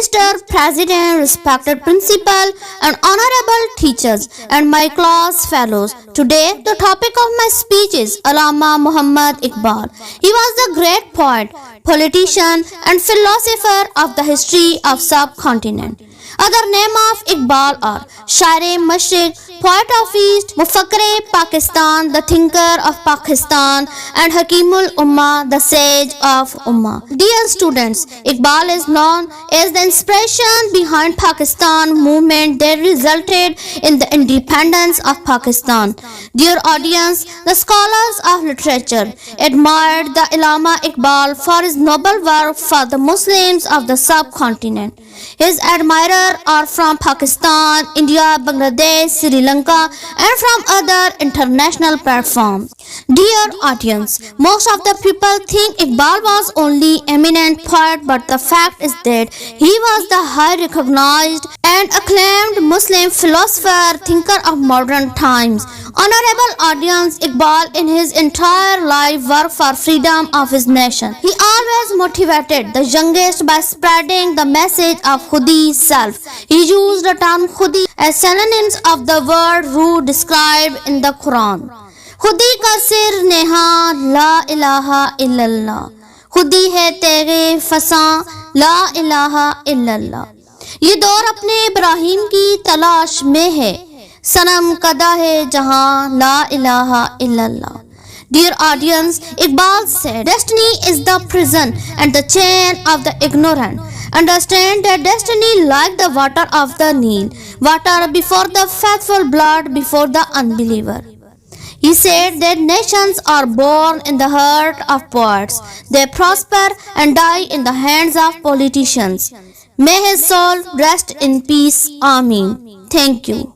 Mr. President, respected principal and honorable teachers and my class fellows. Today the topic of my speech is Allama Muhammad Iqbal. He was the great poet, politician and philosopher of the history of subcontinent. Other name of Iqbal are Shaire Mashriq, poet of East, Mufakkre Pakistan, the thinker of Pakistan, and Hakimul Ummah, the sage of Ummah. Dear students, Iqbal is known as the inspiration behind Pakistan movement that resulted in the independence of Pakistan. Dear audience, the scholars of literature admired the Allama Iqbal for his noble work for the Muslims of the subcontinent. His admirers are from Pakistan, India, Bangladesh, Sri Lanka, and from other international platforms. Dear audience, most of the people think Iqbal was only eminent poet, but the fact is that he was the high recognized and acclaimed Muslim philosopher, thinker of modern times. Honorable audience, Iqbal in his entire life worked for freedom of his nation. He always motivated the youngest by spreading the message of Khudi self. He used the term Khudi as synonyms of the word ruh described in the Quran. खुदी का सिर नेहा ला इलाहा इल्लल्लाह, खुदी है तेरे फसा ला इलाहा इल्लल्लाह। ये दौर अपने इब्राहिम की तलाश में है, सनम कदा है जहां ला इलाहा इल्लल्लाह। Dear audience, Iqbal said, destiny is the prison and the chain of the ignorant. Understand that destiny like the water of the Nile, water before the faithful, blood before the unbeliever. He said that nations are born in the heart of poets. They prosper and die in the hands of politicians. May his soul rest in peace. Ameen. Thank you.